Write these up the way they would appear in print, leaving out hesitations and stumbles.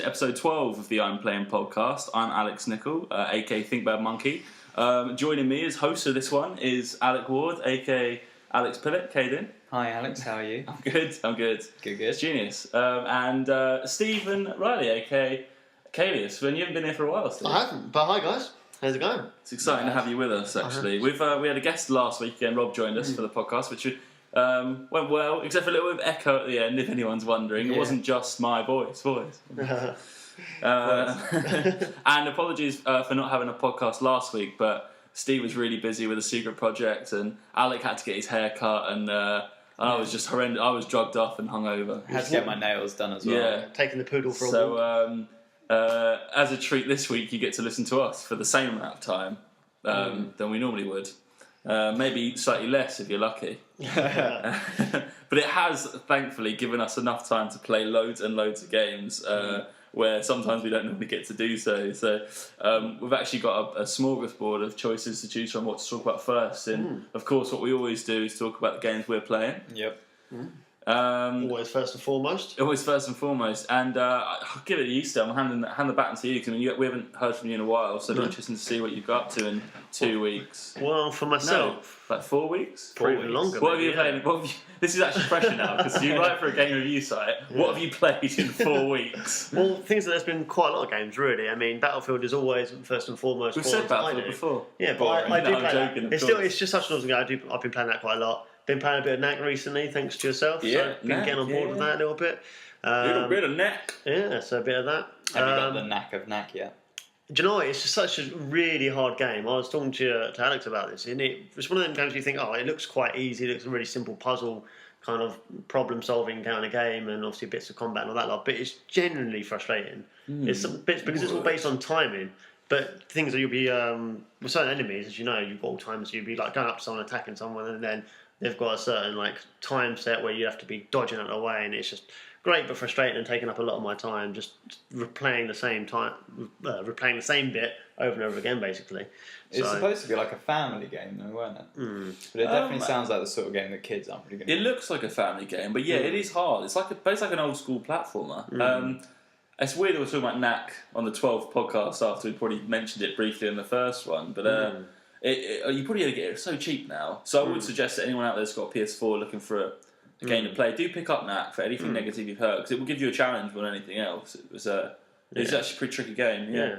episode 12 of the I'm Playing podcast. I'm Alex Nichol, aka Thinkbad Monkey. Joining me as host of this one is Alec Ward, aka Alex Pillett. Caden. Hi Alex, how are you? I'm good. Good. Genius. And Stephen Riley, aka Calius. You haven't been here for a while, Steve. I haven't, but hi guys. How's it going? It's exciting to have you with us, actually. We had a guest last week again. Rob joined us for the podcast, which went well, except for a little bit of echo at the end, if anyone's wondering. Yeah. It wasn't just my voice. And apologies for not having a podcast last week, but Steve was really busy with a secret project, and Alec had to get his hair cut, and I was just horrendous. I was drugged off and hungover. I had to get my nails done as well. Yeah. Taking the poodle for a walk. As a treat this week, you get to listen to us for the same amount of time than we normally would. Maybe slightly less if you're lucky. But it has, thankfully, given us enough time to play loads and loads of games where sometimes we don't normally get to do so. So we've actually got a smorgasbord of choices to choose from what to talk about first. And, of course, what we always do is talk about the games we're playing. Yep. Always first and foremost. And I'll give it to you, Stel. I'll hand the baton to you, because we haven't heard from you in a while, so it'll be interesting to see what you've got up to in 2 weeks. Well, for myself... No, like 4 weeks? Probably longer. What have you played? This is actually fresher now, because you write for a game review site. Yeah. What have you played in 4 weeks? Well, things that there's been quite a lot of games, really. I mean, Battlefield is always first and foremost. We've said Battlefield before. Yeah, but I do play joking, that. It's just such an awesome game. I've been playing that quite a lot. Been playing a bit of Knack recently, thanks to yourself. Yeah, so been getting on board with that a little bit. Little bit of Knack. Yeah, so a bit of that. Have you got the knack of Knack yet? Do you know what? It's just such a really hard game. I was talking to Alex about this, and it's one of them games you think, oh, it looks quite easy. It looks a really simple puzzle kind of problem-solving kind of game, and obviously bits of combat and all that lot. But it's genuinely frustrating. It's some bits because it's all based on timing. But things that you'll be with certain enemies, as you know, you've got all times. So you'll be like going up to someone, attacking someone, and then they've got a certain like time set where you have to be dodging out of the way, and it's just great but frustrating and taking up a lot of my time just replaying the same bit over and over again, basically. It's supposed to be like a family game, though, weren't it? But it definitely sounds like the sort of game that kids aren't really going to. It looks like a family game, but yeah, it is hard. It's like an old school platformer. It's weird that we're talking about Knack on the 12th podcast after we probably mentioned it briefly in the first one, but. You probably get it so cheap now. So I would suggest that anyone out there's got a PS4 looking for a game to play, do pick up Knack for anything negative you've heard, because it will give you a challenge more than anything else. It's actually a pretty tricky game. Yeah.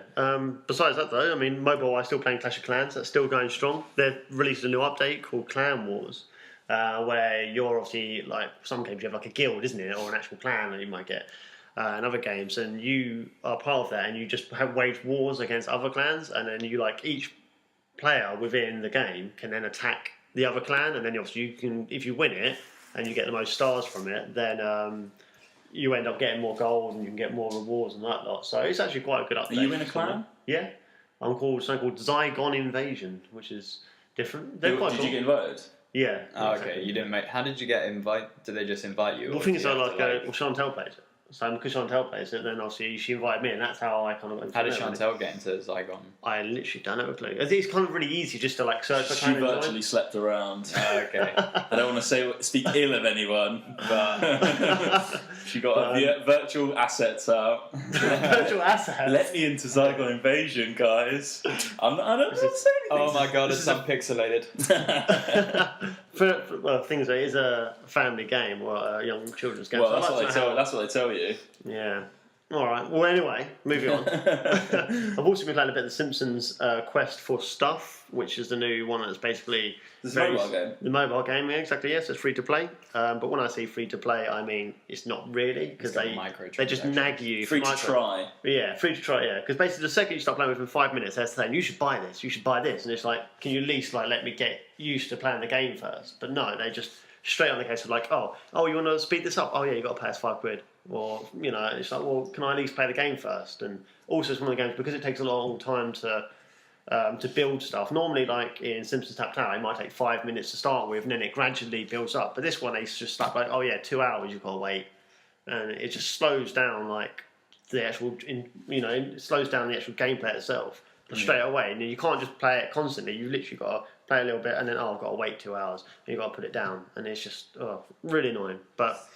Besides that, though, I mean, mobile, I'm still playing Clash of Clans. That's still going strong. They've released a new update called Clan Wars, where you're obviously like some games you have like a guild, isn't it, or an actual clan that you might get. In other games, and you are part of that, and you just wage wars against other clans, and then you like each player within the game can then attack the other clan, and then obviously you can, if you win it and you get the most stars from it, then you end up getting more gold and you can get more rewards and that lot. So it's actually quite a good update. Are you in a clan? Yeah, I'm something called Zygon Invasion, which is different. Did you get invited? Yeah. Oh, okay. You didn't make. How did you get invited? Did they just invite you? Well, things are like Chantel plays it. So because Chantel plays it, then obviously she invited me, and that's how I kind of went. How did Chantel get into Zygon? I literally don't have a clue. It's kind of really easy just to like search for. She virtually slept around. Okay. I don't want to speak ill of anyone, but she got her virtual assets out. Virtual assets. Let me into Zygon Invasion, guys. I don't say anything. Oh my god, it's unpixelated. For things that is a family game or a young children's game. Well, that's what they tell you. Yeah. All right. Well, anyway, moving on. I've also been playing a bit of The Simpsons Quest for Stuff, which is the new one that's basically... This mobile game? The mobile game, yeah, exactly, yes. It's free to play. But when I say free to play, I mean it's not really, because they just nag you. Free to try. Yeah, free to try, yeah. Because basically the second you start playing within 5 minutes, they're saying, you should buy this, you should buy this. And it's like, can you at least let me get used to playing the game first? But no, they just straight on the case of like, oh, you want to speed this up? Oh yeah, you got to pay us £5. Or, it's like, well, can I at least play the game first? And also it's one of the games, because it takes a long time to build stuff. Normally, like in Simpsons Tap Tower, it might take 5 minutes to start with, and then it gradually builds up. But this one, it's just like, oh yeah, 2 hours you've got to wait. And it just slows down, like, the actual, it slows down the actual gameplay itself straight away. And you can't just play it constantly. You've literally got to play a little bit, and then, I've got to wait 2 hours. And you've got to put it down. And it's just, really annoying. But...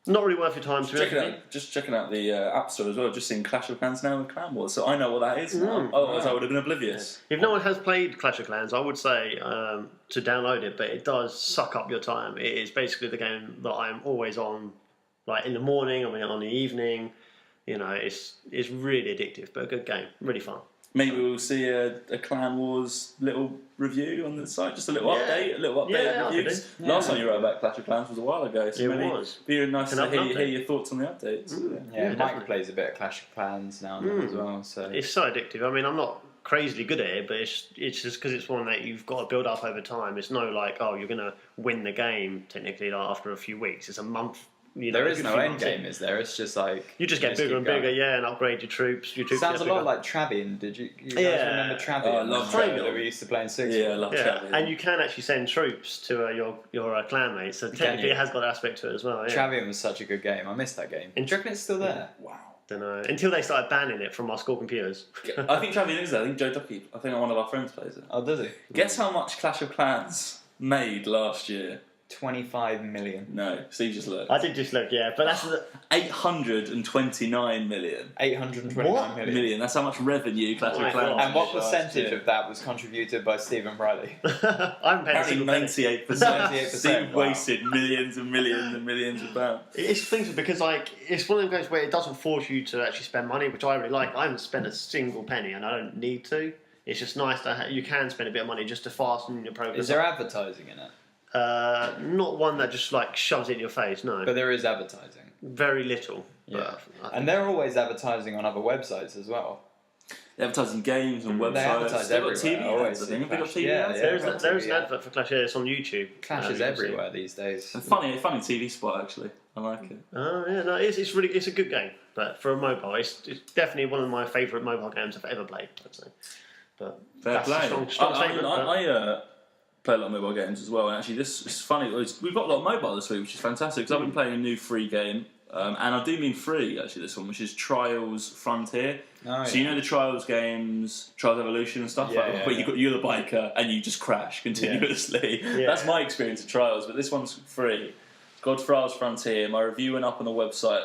Not really worth your time to be honest. Just checking out the App Store as well. Just seeing Clash of Clans now with Clan Wars, so I know what that is now. Otherwise, I would have been oblivious. If no one has played Clash of Clans, I would say to download it, but it does suck up your time. It is basically the game that I'm always on, like in the morning, or on the evening. You know, it's really addictive, but a good game, really fun. Maybe we'll see a Clan Wars little review on the site, just a little update, of reviews. Last time you wrote about Clash of Clans was a while ago, so it was. Be nice to hear your thoughts on the updates. Mike plays a bit of Clash of Clans now and then as well. So it's so addictive. I mean, I'm not crazily good at it, but it's just because it's one that you've got to build up over time. It's no like, oh, you're going to win the game technically like, after a few weeks. It's a month. There is no end game, is there? It's just like you just get bigger and bigger, and upgrade your troops. Sounds a lot like Travian. Did you guys remember Travian? Oh, I love Travian. That we used to play in 6. Yeah, I love Travian. And you can actually send troops to your clanmates, so technically it has got an aspect to it as well. Yeah. Travian was such a good game. I missed that game. And do you reckon it's still there? Wow. Don't know. Until they started banning it from our school computers. I think Travian is there. I think Joe Ducky. I think one of our friends plays it. Oh, does he? Guess how much Clash of Clans made last year? 25 million. No, Steve just looked. I did just look, but that's 829 million. 829 million. That's how much revenue Clash of Clans. And what percentage of that was contributed by Stephen Riley? I haven't paid a single penny. 98%. 98%. Steve wasted millions and millions and millions of pounds. It's things because it's one of those games where it doesn't force you to actually spend money, which I really like. I haven't spent a single penny, and I don't need to. It's just nice that you can spend a bit of money just to fasten your progress. Is there advertising in it? Not one that just like shoves it in your face, no. But there is advertising. Very little. Yeah. And they're always advertising on other websites as well. They advertise in games and websites. They advertise everywhere. TV ads, I think. Have they got TV ads? There's an advert for Clash. It's on YouTube. Clash is everywhere these days. A funny TV spot actually. I like it. Oh yeah, no, it's a good game. But for a mobile, it's definitely one of my favourite mobile games I've ever played. I'd say. But fair play. A strong statement. I play a lot of mobile games as well, and actually this is funny. We've got a lot of mobile this week, which is fantastic because I've been playing a new free game, and I do mean free actually this one, which is Trials Frontier. So you know the Trials games, Trials Evolution and stuff, where you're the biker and you just crash continuously. Yeah. That's my experience of Trials, but this one's free. It's called Trials Frontier. My review went up on the website,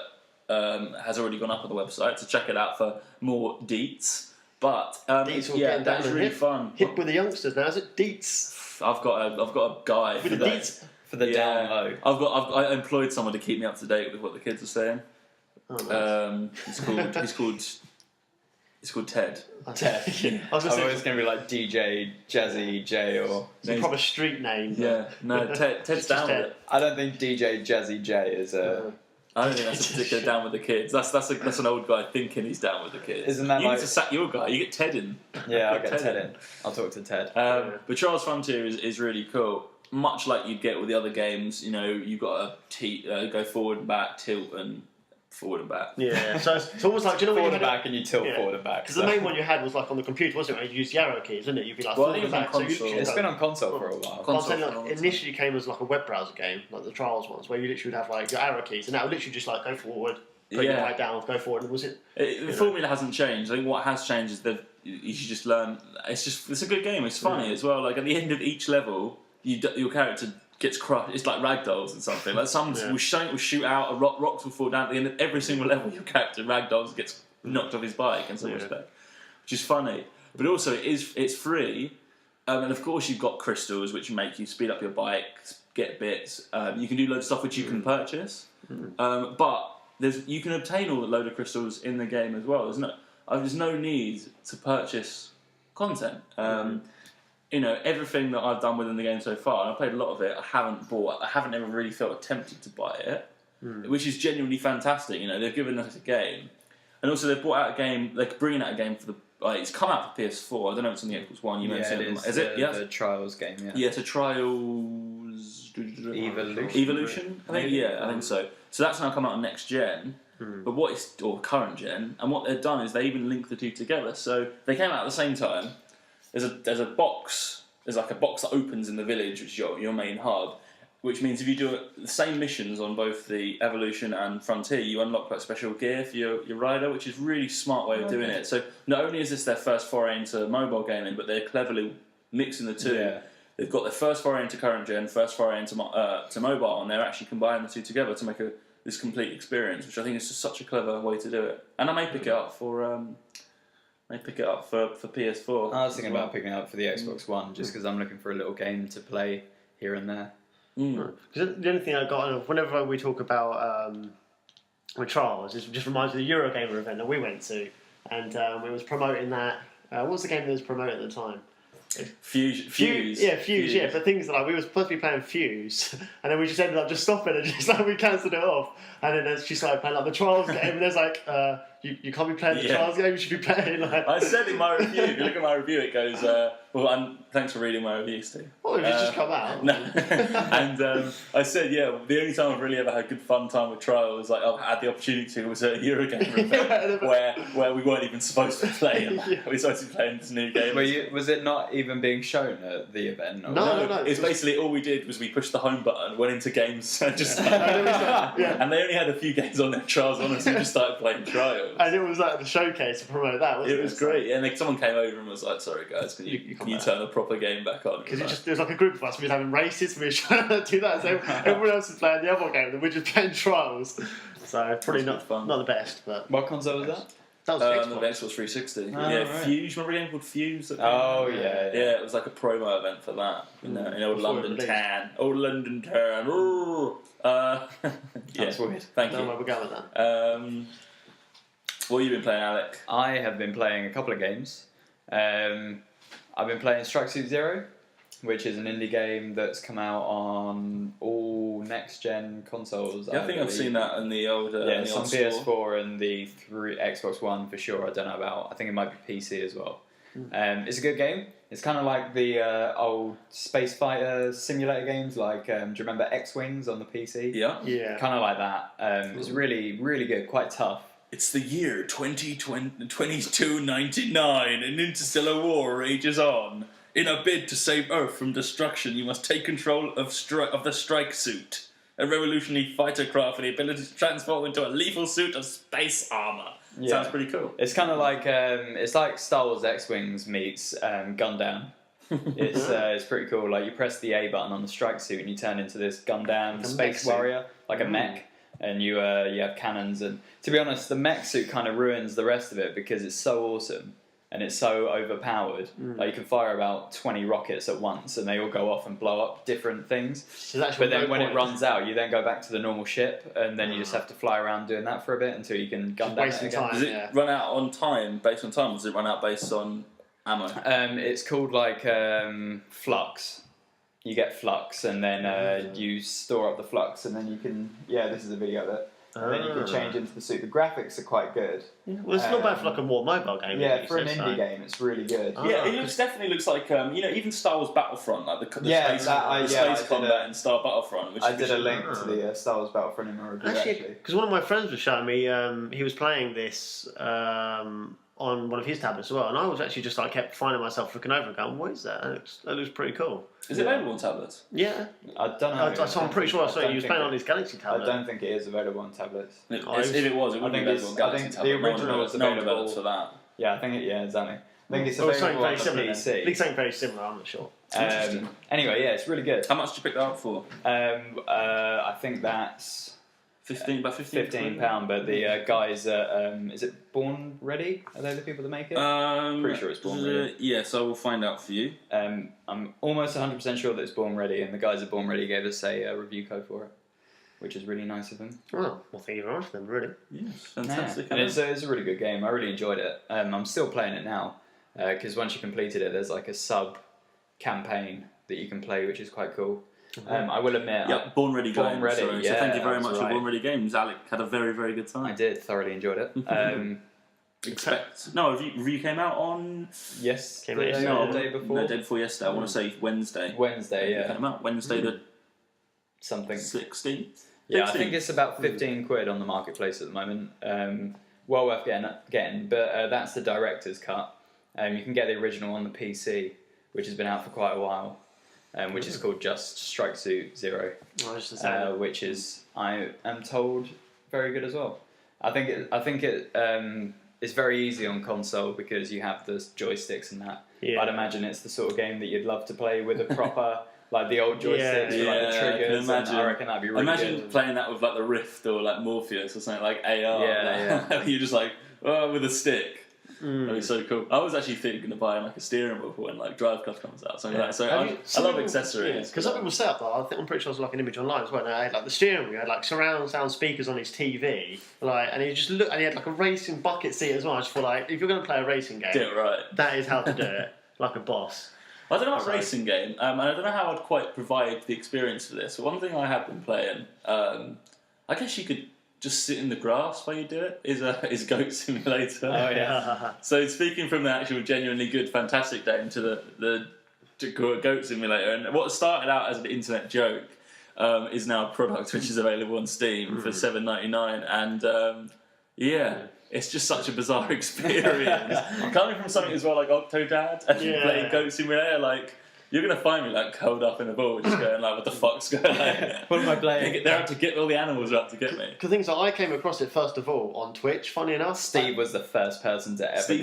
has already gone up on the website, so check it out for more deets. But that is really fun. Hip with the youngsters now, is it? Deets. I've got a guy for the deets. For the down low. I employed someone to keep me up to date with what the kids are saying. Oh, nice. It's called Ted. Ted. I was going to be like DJ Jazzy J or it's a proper street name. Yeah, no, Ted's down with it. I don't think DJ Jazzy J is a. I don't think that's a particular down with the kids. That's an old guy thinking he's down with the kids. Isn't that you like... need to sack your guy. You get Ted in. Yeah, I'll get Ted in. I'll talk to Ted. But Trials Frontier is really cool. Much like you'd get with the other games, you know, you've got to go forward and back, tilt and forward and back. Yeah, so it's almost like, do you know forward when and back and you tilt forward and back. Because the main one you had was like on the computer, wasn't it? Where you used the arrow keys, wasn't it? You'd be like forward and back. It's been on console for a while. Initially came as like a web browser game, like the Trials ones, where you literally would have like your arrow keys, and that would literally just like go forward, put your right down, go forward. And was it? The formula hasn't changed. I think what has changed is that you should just learn. It's a good game. It's funny as well. Like at the end of each level, your character gets crushed. It's like ragdolls or something. Like some will shoot out, rocks will fall down at the end of every single level. Your character ragdolls gets knocked off his bike in some respect, which is funny. But also it's free, and of course you've got crystals which make you speed up your bike, get bits. You can do loads of stuff which you can purchase, but you can obtain all the load of crystals in the game as well. There's no need to purchase content. You know, everything that I've done within the game so far, and I've played a lot of it, I haven't bought. I haven't ever really felt tempted to buy it, which is genuinely fantastic. You know, they've given us a game, and also they've brought out a game. They're bringing out a game for the. It's come out for PS4. I don't know if it's on the Xbox One. You mentioned it. Is it? Yeah, the Trials game. Yeah. Yeah, to Trials Evolution. Evolution. I think. Yeah, I think so. So that's now come out on next gen. But or current gen, and what they've done is they even link the two together. So they came out at the same time. There's a box. There's like a box that opens in the village, which is your main hub. Which means if you do the same missions on both the Evolution and Frontier, you unlock like special gear for your rider, which is a really smart way of doing it. So not only is this their first foray into mobile gaming, but they're cleverly mixing the two. Yeah. They've got their first foray into current gen, first foray into mobile, and they're actually combining the two together to make this complete experience, which I think is just such a clever way to do it. And I may pick it up for PS4. I was thinking about picking it up for the Xbox One just because I'm looking for a little game to play here and there. Because the only thing I got, whenever we talk about with Trials, it just reminds me of the Eurogamer event that we went to, and it was promoting that. What was the game that was promoted at the time? Fuse. Yeah, Fuse. Yeah, but things like we were supposed to be playing Fuse, and then we just ended up just stopping and just like we cancelled it off. And then she started playing like the Trials game, and there's like, you can't be playing the Trials game. You should be playing like. I said in my review. If you look at my review, it goes. And thanks for reading my review, Steve. Oh, it's just come out. No. And I said, the only time I've really ever had good fun time with Trials, like I've had the opportunity to, was at a Eurogamer event where we weren't even supposed to play. We were supposed to be playing this new game. Was it not even being shown at the event? Or No. It's basically all we did was we pushed the home button, went into games, and just and they only had a few games on their Trials on us, so we just started playing Trials. And it was like the showcase to promote that, wasn't it? It was great. And then someone came over and was like, "Sorry guys, can you turn a proper game back on?" Because there was like a group of us, we were having races, we were trying to do that, so everyone else was playing the other game, and we were just playing Trials. So probably not the best, but... What console was that? That was the Xbox 360. Right. Fuse. Remember a game called Fuse? Oh, yeah. Yeah, it was like a promo event for that. In old London town. Old London town. That's weird. Thank you. No, we're going with that. What have you been playing, Alec? I have been playing a couple of games. I've been playing Strike Suit Zero, which is an indie game that's come out on all next-gen consoles. Yeah, I think I've seen that in the old it's on store. PS4 and the Xbox One for sure. I don't know about. I think it might be PC as well. It's a good game. It's kind of like the old space fighter simulator games, like do you remember X-Wings on the PC? Yeah. Kind of like that. It's really, really good. Quite tough. It's the year 2299 and interstellar war rages on. In a bid to save Earth from destruction, you must take control of the strike suit, a revolutionary fighter craft with the ability to transform into a lethal suit of space armor. Yeah. Sounds pretty cool. It's kind of like it's like Star Wars X-Wings meets Gundam. It's pretty cool. Like you press the A button on the strike suit and you turn into this Gundam space warrior, like a mech. And you have cannons, and to be honest, the mech suit kind of ruins the rest of it because it's so awesome and it's so overpowered. Like you can fire about 20 rockets at once, and they all go off and blow up different things. But then when it runs out, you then go back to the normal ship, and then you just have to fly around doing that for a bit until you can gun down it again. Does it run out on time, based on time, or does it run out based on ammo? It's called like flux. You get flux, and then you store up the flux, and then you can... Yeah, this is a video of it. And then you can change into the suit. The graphics are quite good. Well, it's not bad for like a more mobile game. Yeah, for an indie game, it's really good. Yeah, it definitely looks like even Star Wars Battlefront, like the space combat in Star Battlefront. Which I did a link to the Star Wars Battlefront in my review actually. Because one of my friends was showing me, he was playing this on one of his tablets as well, and I was actually just like kept finding myself looking over and going, "What is that? That looks pretty cool." Is it available on tablets? Yeah, I don't know. So I'm pretty sure I saw he was playing on his Galaxy tablet. I don't think it is available on tablets. If it was, it wouldn't be available on Galaxy tablet. The original is available. No developed for that. Yeah, I think exactly. I think it's available on the PC. I think something very similar. I'm not sure. Anyway, yeah, it's really good. How much did you pick that up for? I think that's £15, but the guys is it Born Ready? Are they the people that make it? Pretty sure it's Born Ready. Yes, I will find out for you. I'm almost 100% sure that it's Born Ready, and the guys at Born Ready gave us a review code for it, which is really nice of them. Well, thank you very much then, really. Yes, fantastic. Yeah. And it's a really good game. I really enjoyed it. I'm still playing it now, because once you completed it, there's like a sub-campaign that you can play, which is quite cool. I will admit... Yeah, Born Ready Games. Born Ready, so thank you very much for Born Ready Games. Alec had a very, very good time. I did, thoroughly enjoyed it. Review came out on... Yes, came out the day before. No, the day before yesterday. I want to say Wednesday. Wednesday, yeah. Came out Wednesday the... Something. 16th? Yeah, I think it's about 15 quid on the marketplace at the moment. Well worth getting, but that's the director's cut. You can get the original on the PC, which has been out for quite a while. Which is called just Strike Suit Zero, which is, I am told, very good as well. I think it is very easy on console because you have the joysticks and that. Yeah. I'd imagine it's the sort of game that you'd love to play with a proper like the old joysticks with like the triggers. Imagine, I reckon that'd be really good. playing that with like the Rift or like Morpheus or something like AR. Yeah. You're just like with a stick. That'd be so cool. I was actually thinking of buying like a steering wheel for when like Drive Club comes out. Something like that. So I love accessories. Because some people set up that. I'm pretty sure there's like an image online as well. And I had like the steering wheel, had like surround sound speakers on his TV, like, and he just looked, and he had like a racing bucket seat as well. I just thought like, if you're going to play a racing game, do it right. That is how to do it, like a boss. I don't know about racing game, and I don't know how I'd quite provide the experience for this. But one thing I have been playing, I guess you could just sit in the grass while you do it, is Goat Simulator. Oh yeah. So speaking from the actual genuinely good Fantastic game to the Goat Simulator, and what started out as an internet joke is now a product which is available on Steam for $7.99, and it's just such a bizarre experience. Coming from something as well like Octodad and playing Goat Simulator, like, you're going to find me like curled up in a ball just going like, what the fuck's going on? Like, what am I playing? They're out to get all the animals up to get me. Because things like I came across it first of all on Twitch, funny enough. Steve was the first person to ever Steve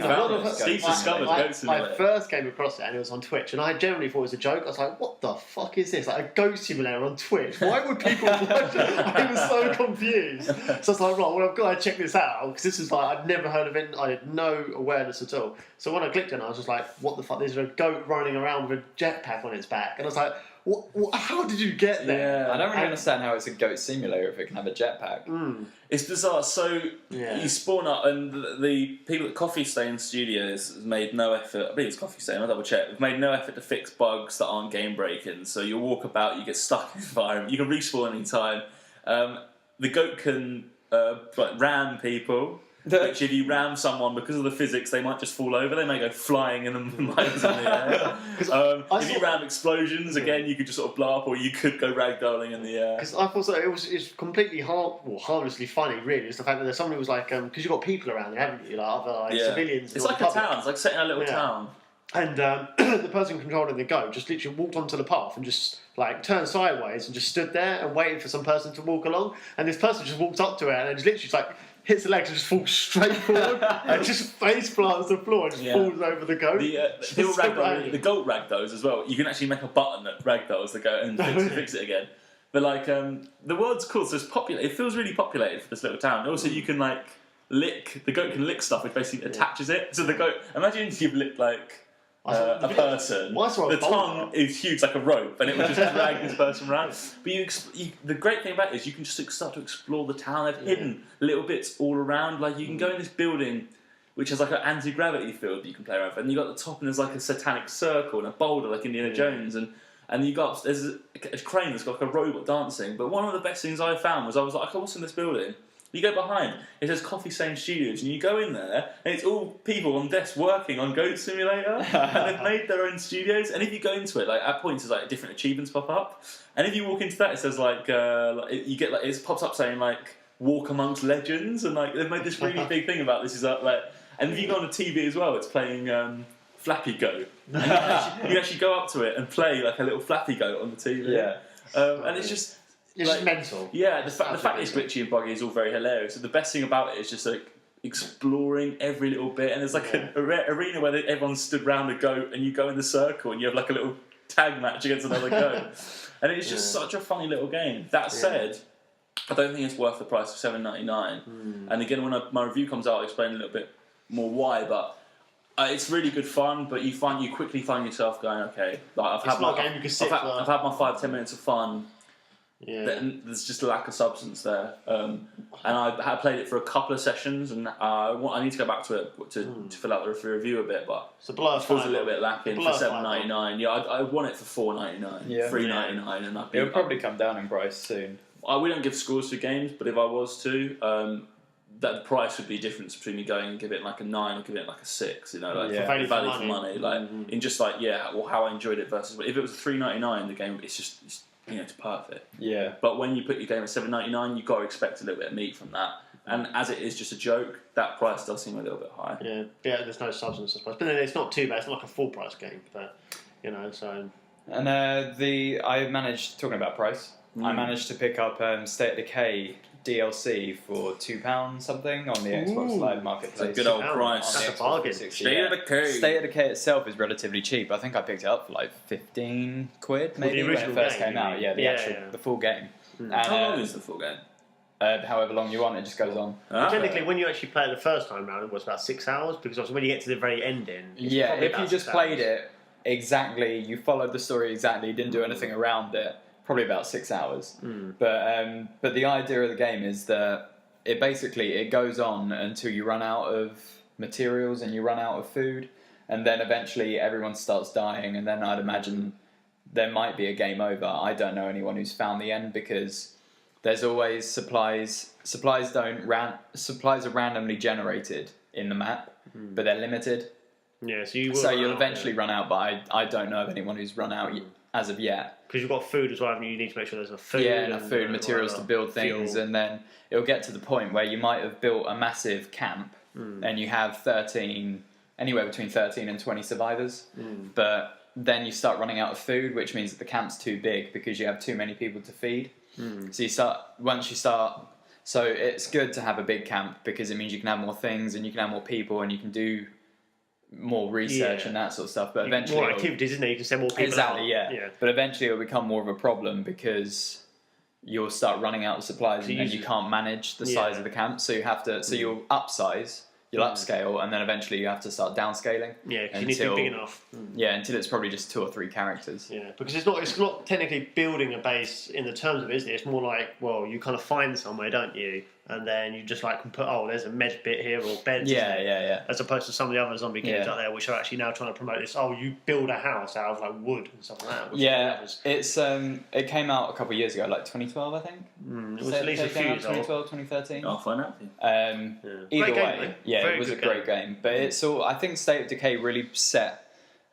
discovered Goat Simulator. I first came across it and it was on Twitch, and I generally thought it was a joke. I was like, what the fuck is this? Like a Goat Simulator on Twitch? Why would people watch it? I was so confused. So I was like, right, well, I've got to check this out, because this is like, I'd never heard of it. I had no awareness at all. So when I clicked on it, I was just like, what the fuck? There's a goat running around with a jetpack on its back. And I was like, how did you get there? Yeah. I don't really understand how it's a Goat Simulator if it can have a jetpack. It's bizarre. So you spawn up, and the people at Coffee Stain Studios have made no effort. I believe it's Coffee Stain. I'll double check. They've made no effort to fix bugs that aren't game breaking. So you walk about, you get stuck in the environment. You can respawn any time. The goat can ram people. Which, if you ram someone, because of the physics, they might just fall over. They may go flying in the miles in the air. If you ram explosions, again, you could just sort of blow up, or you could go ragdolling in the air. Because I thought it's completely harmlessly funny, really. It's the fact that there's somebody who was like, because you've got people around there, haven't you? Like other civilians. It's like a town. It's like setting a little town. And the person controlling the goat just literally walked onto the path and just like turned sideways and just stood there and waited for some person to walk along. And this person just walked up to it and just literally just like hits the legs and just falls straight forward and just face plants the floor and just falls over the goat. The goat ragdolls as well. You can actually make a button that ragdolls the goat and fix it again. But like the world's cool, so it's it feels really populated for this little town. Also, you can like lick the goat can lick stuff which basically attaches it. So the goat, imagine if you've licked like a person. The tongue is huge like a rope, and it would just drag this person around. But the great thing about it is you can just start to explore the town. They've hidden little bits all around. Like you can go in this building which has like an anti-gravity field that you can play around with, and you got the top, and there's like a satanic circle and a boulder like Indiana Jones, and you got there's a crane that's got like a robot dancing. But one of the best things I found was I was like, what's in this building? You go behind, it says Coffee Stain Studios, and you go in there, and it's all people on desks working on Goat Simulator, and they've made their own studios. And if you go into it, like at points, there's like different achievements pop up, and if you walk into that, it says like you get like it pops up saying like Walk Amongst Legends, and like they've made this really big thing about this. Is like, and if you go on the TV as well, it's playing Flappy Goat, and you actually go up to it and play like a little Flappy Goat on the TV. Yeah, and it's just. It's just mental. Yeah, the fact that it's glitchy and buggy is all very hilarious. So the best thing about it is just like exploring every little bit. And there's like an arena where everyone stood round a goat, and you go in the circle, and you have like a little tag match against another goat. And it's just such a funny little game. That said, I don't think it's worth the price of $7.99. And again, when my review comes out, I'll explain a little bit more why. But it's really good fun. But you quickly find yourself going, okay, like I've had my 5-10 minutes of fun. Yeah. There's just a lack of substance there, and I played it for a couple of sessions, and I need to go back to it to fill out the review a bit, but it feels a little bit lacking for $7.99. Yeah, I want it for $4.99, $3.99, and it would probably come down in price soon. We don't give scores for games, but if I was to, that the price would be a difference between me going and give it like a 9 or giving it like a 6. You know, like value for money, like in just like how I enjoyed it versus if it was $3.99, the game it's perfect. Yeah. But when you put your game at $7.99, you've got to expect a little bit of meat from that. And as it is just a joke, that price does seem a little bit high. Yeah, there's no substance, I suppose. But then it's not too bad. It's not like a full price game, but so. And I managed, talking about price, I managed to pick up State of Decay DLC for £2 something on the Xbox Live Marketplace. It's a good old price. That's a bargain. State of Decay. State of Decay itself is relatively cheap. I think I picked it up for like 15 quid maybe when it first came out. Yeah, the full game. And, How long is the full game? However long you want, it just goes on. Technically, when you actually play it the first time round, it was about 6 hours, because obviously when you get to the very ending, Yeah, if you just played it exactly, you followed the story exactly, didn't do anything around it, probably about 6 hours. But the idea of the game is that it goes on until you run out of materials and you run out of food, and then eventually everyone starts dying, and then I'd imagine there might be a game over. I don't know anyone who's found the end, because there's always supplies. Supplies are randomly generated in the map, but they're limited. Yeah, so you'll eventually run out, but I don't know of anyone who's run out as of yet. Because you've got food as well, and you need to make sure there's enough food. Yeah, enough food, materials to build things, and then it'll get to the point where you might have built a massive camp, and you have anywhere between 13 and 20 survivors, but then you start running out of food, which means that the camp's too big because you have too many people to feed. So it's good to have a big camp, because it means you can have more things and you can have more people and you can do more research and that sort of stuff. But eventually, more activities, isn't it? You can send more people exactly, out. Yeah. But eventually, it'll become more of a problem, because you'll start running out of supplies and then you can't manage the size of the camp. So you have to. So you'll upsize. You'll upscale, and then eventually you have to start downscaling. Yeah, because you need to be big enough. Yeah, until it's probably just 2 or 3 characters. Yeah, because it's not technically building a base in the terms of it, isn't it? It's more like, well, you kind of find somewhere, don't you? And then you just like can put, there's a med bit here, or beds. Yeah. As opposed to some of the other zombie games out there, which are actually now trying to promote this. You build a house out of like wood and stuff like that. It's it came out a couple of years ago, like 2012, I think. It was at least a few years old. 2012, 2013. I'll find out. Either way, it was a great game. But I think State of Decay really set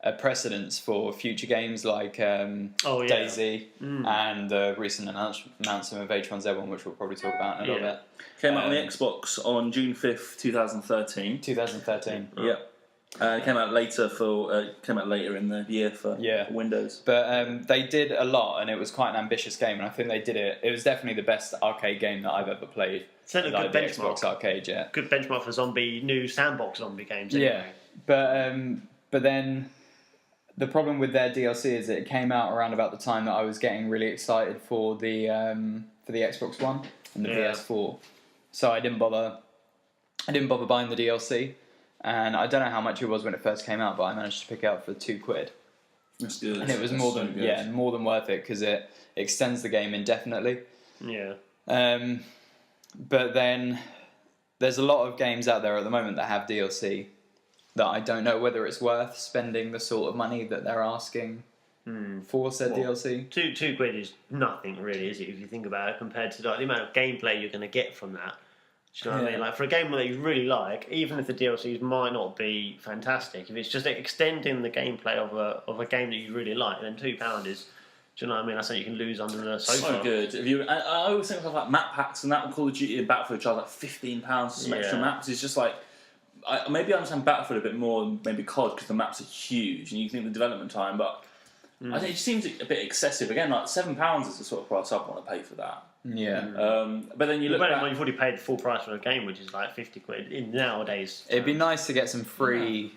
a precedence for future games like DayZ and the recent announcement of H1Z1, which we'll probably talk about in a little bit. Came out on the Xbox on June 5th, 2013. 2013. Yeah. It came out later in the year for Windows. But they did a lot, and it was quite an ambitious game, and I think they did it. It was definitely the best arcade game that I've ever played. Certainly a good benchmark. Xbox Arcade, yeah. Good benchmark for new sandbox zombie games. Anyway. Yeah, but then the problem with their DLC is that it came out around about the time that I was getting really excited for the Xbox One and the PS4. So I didn't bother buying the DLC, and I don't know how much it was when it first came out, but I managed to pick it up for £2. That's good. And it was more than worth it, because it extends the game indefinitely. Yeah. But then there's a lot of games out there at the moment that have DLC that I don't know whether it's worth spending the sort of money that they're asking for said DLC. £2 is nothing really, is it, if you think about it, compared to like the amount of gameplay you're going to get from that. Do you know what I mean? Like, for a game that you really like, even if the DLCs might not be fantastic, if it's just extending the gameplay of a game that you really like, then £2 is... Do you know what I mean? That's something you can lose under the sofa. So good. I always think of like map packs and that, Call of Duty and Battlefield charge like £15 for some extra maps. It's just like... maybe I understand Battlefield a bit more than maybe COD, because the maps are huge and you think the development time, but I think it seems a bit excessive. Again, like £7 is the sort of price I'd want to pay for that. Yeah. But then you look back... You've already paid the full price for a game, which is like £50 in nowadays. It'd be nice to get some free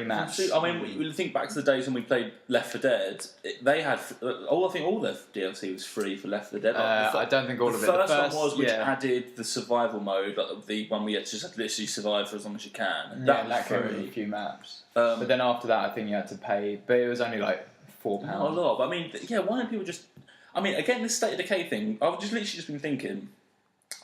maps. I mean, we think back to the days when we played Left 4 Dead. They had... I think all their DLC was free for Left 4 Dead. I don't think all of it. The first one was which added the survival mode, like the one where you just had to literally survive for as long as you can. That came with a few maps. But then after that, I think you had to pay. But it was only like £4. Not a lot. But I mean, why don't people just... I mean, again, this State of Decay thing, I've just been thinking,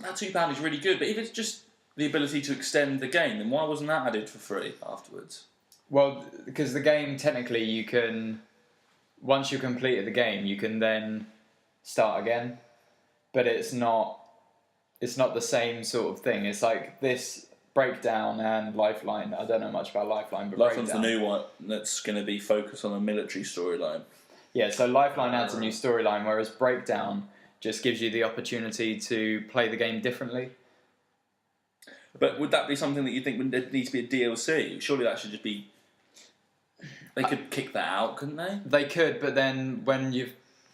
that £2 is really good, but if it's just the ability to extend the game, then why wasn't that added for free afterwards? Well, because the game, technically, you can... Once you've completed the game, you can then start again. But it's not the same sort of thing. It's like this Breakdown and Lifeline. I don't know much about Lifeline, but Lifeline's the new one that's going to be focused on a military storyline. Yeah, so Lifeline adds a new storyline, whereas Breakdown just gives you the opportunity to play the game differently. But would that be something that you think would need to be a DLC? Surely that should just be... They could kick that out, couldn't they? They could, but then when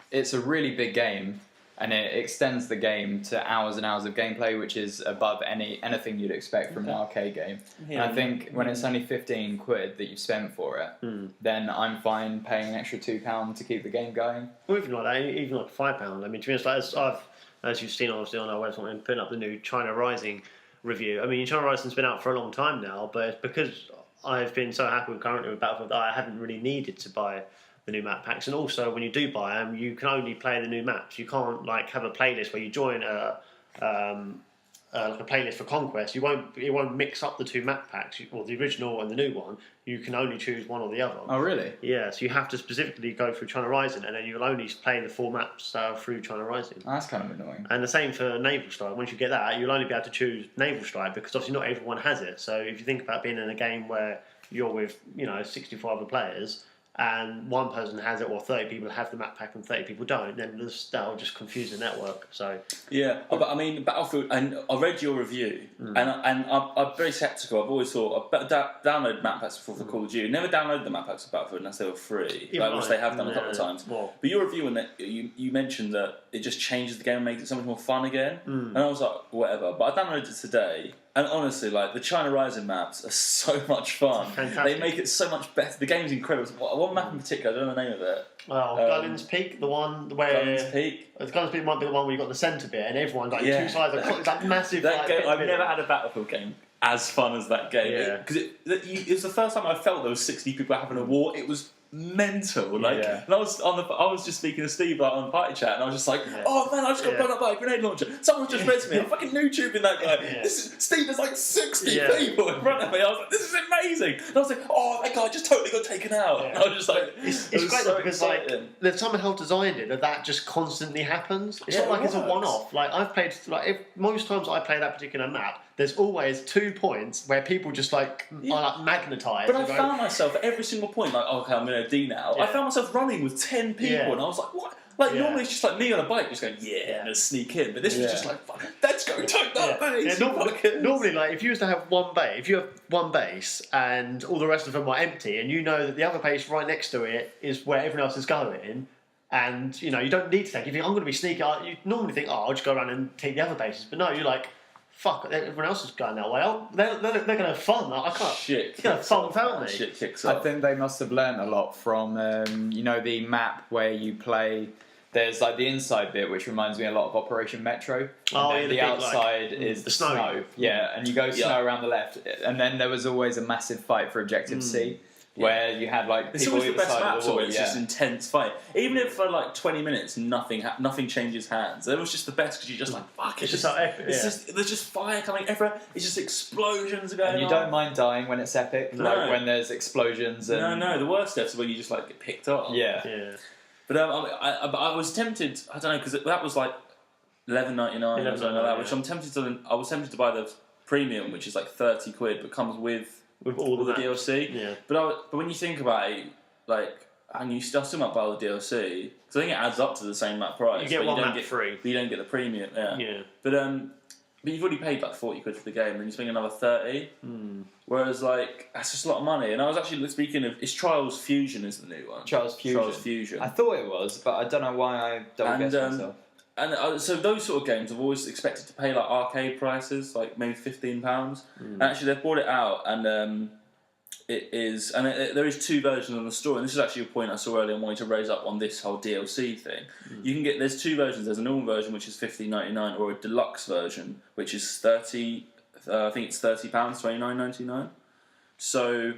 it's a really big game, and it extends the game to hours and hours of gameplay, which is above anything you'd expect from an arcade game. And I think when it's only 15 quid that you've spent for it, then I'm fine paying an extra £2 to keep the game going. Or even like that, even like £5. I mean, to be honest, like, as you've seen obviously on our website, I'm putting up the new China Rising review. I mean, China Rising's been out for a long time now, but it's because I've been so happy currently with Battlefield that I haven't really needed to buy the new map packs. And also, when you do buy them, you can only play the new maps. You can't like have a playlist where you join like a playlist for Conquest. It won't mix up the two map packs, or the original and the new one. You can only choose one or the other. Oh, really? Yeah, so you have to specifically go through China Rising, and then you'll only play the 4 maps through China Rising. Oh, that's kind of annoying. And the same for Naval Strike. Once you get that, you'll only be able to choose Naval Strike, because obviously not everyone has it. So if you think about being in a game where you're with 65 other players, and one person has it, or 30 people have the map pack and 30 people don't, then that'll just confuse the network. So yeah, but I mean, Battlefield, and I read your review, and I'm very sceptical. I've always thought I download map packs before for Call of Duty. Never download the map packs for Battlefield unless they were free, which they have done a couple of times. Well, but your review, and you mentioned that it just changes the game and makes it so much more fun again. And I was like, whatever. But I downloaded it today. And honestly, like, the China Rising maps are so much fun. Fantastic. They make it so much better. The game's incredible. One map in particular, I don't know the name of it. well, Gullins Peak, the one where Guns Peak. Gullins Peak might be the one where you got the centre bit, and everyone's like two sides. It's that massive. That game, I've bit. never had a Battlefield game as fun as that game. Yeah. Because it was the first time I felt there was 60 people having a war. It was mental. Like, and I was just speaking to Steve like on party chat, and I was just like, oh man, I just got blown up by a grenade launcher. Someone just read to me. I'm fucking YouTubing that guy. Steve, there's like 60 people in front of me. I was like, this is amazing. And I was like, oh, that guy just totally got taken out. And I was just like, it's great so because exciting. like there's someone else designed it that just constantly happens. It's not like it's a one-off. Like I've played most times I play that particular map, there's always 2 points where people just are like magnetised. But I found myself at every single point like, okay, I'm going to D now. I found myself running with 10 people, and I was like, what? Like normally it's just like me on a bike just going, and just sneak in. But this was just like, fuck, let's go take that base. Normally, like if you was to have one base, if you have one base and all the rest of them are empty, and you know that the other base right next to it is where everyone else is going, and you don't need to take. If you think I'm going to be sneaky, you normally think, I'll just go around and take the other bases. But no, you're like, fuck, everyone else is going that way. They're going to have fun. I can't. Shit. They're going to have fun without me. Shit kicks I up. think they must have learnt a lot from, the map where you play. There's like the inside bit, which reminds me a lot of Operation Metro. And the outside is the snow. Yeah, and you go snow around the left. And then there was always a massive fight for Objective C. Where you had like it's people always the either best side of maps. the wall. It's just intense fight. Even if for like 20 minutes nothing changes hands. It was just the best because you're just like fuck. It's just so epic. There's just fire coming everywhere. It's just explosions going on. And you don't mind dying when it's epic, like when there's explosions. And... No. The worst stuff is when you just like get picked off. Yeah. But I was tempted. I don't know because that was like $11.99 or something like that. Which I was tempted to buy the premium, which is like 30 quid, but comes with all the DLC. Yeah. But when you think about it, like, and you still might buy all the DLC because I think it adds up to the same map price. You get one map free, but you don't get the premium. Yeah. But you've already paid like 40 quid for the game, and then you spend another 30. Whereas like that's just a lot of money. And I was actually speaking of, it's Trials Fusion is the new one. Trials Fusion. I thought it was, but I don't know why I double guessed myself. And so those sort of games I've always expected to pay like arcade prices, like maybe £15. And actually they've brought it out, and there is 2 versions on the store. And this is actually a point I saw earlier and wanted to raise up on this whole DLC thing. You can get, there's 2 versions. There's a normal version which is $15.99, or a deluxe version which is I think it's £30, $29.99. So,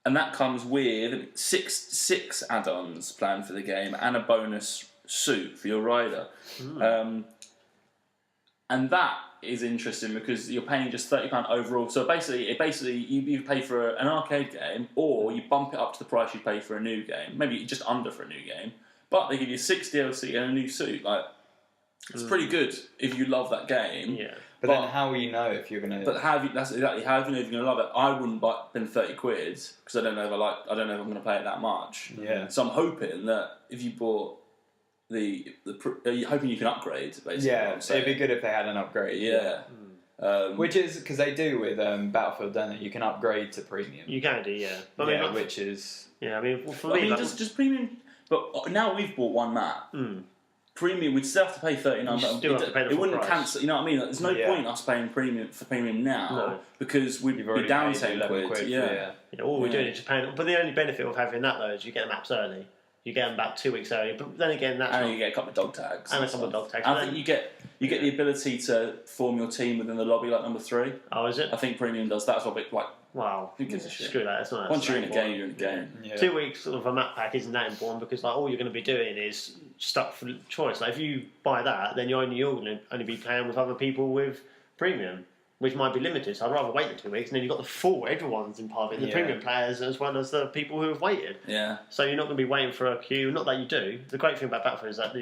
and that comes with six add-ons planned for the game and a bonus suit for your rider. And that is interesting because you're paying just £30 overall. So basically you pay for an arcade game, or you bump it up to the price you pay for a new game, maybe just under for a new game. But they give you 6 DLC and a new suit. Like, it's pretty good if you love that game. Yeah. But then how will you know if you're gonna? But that's exactly how do you know if you're gonna love it? I wouldn't spend 30 quid because I don't know if I'm gonna pay it that much. Yeah. So I'm hoping that if you bought you're hoping you can upgrade, basically. Yeah, it'd be good if they had an upgrade. Yeah. Which is because they do with Battlefield, don't they? You can upgrade to premium. You can do, yeah. But I mean, which is for me, just premium. But now we've bought one map. premium, we'd still have to pay £39. You still have to pay the it full wouldn't price. cancel. You know what I mean? Like, there's no point us paying premium now because we'd be down £10. Yeah. All we're doing is just paying. But the only benefit of having that though is you get the maps early. You get them back 2 weeks early. But then again, that's and you get a couple of dog tags. And a couple of dog tags. I think you get the ability to form your team within the lobby like number 3. Oh, is it? I think premium does that as well. But like, wow, who gives a shit? Screw that. It's not. Once you're in a game, you're in a game. Yeah. 2 weeks of a map pack isn't that important because like all you're going to be doing is stuck for choice. Like if you buy that, then you're going to only be playing with other people with premium, which might be limited. So I'd rather wait the 2 weeks, and then you've got the full. Everyone's in part of it, the premium players as well as the people who have waited. Yeah. So you're not going to be waiting for a queue. Not that you do. The great thing about Battlefield is that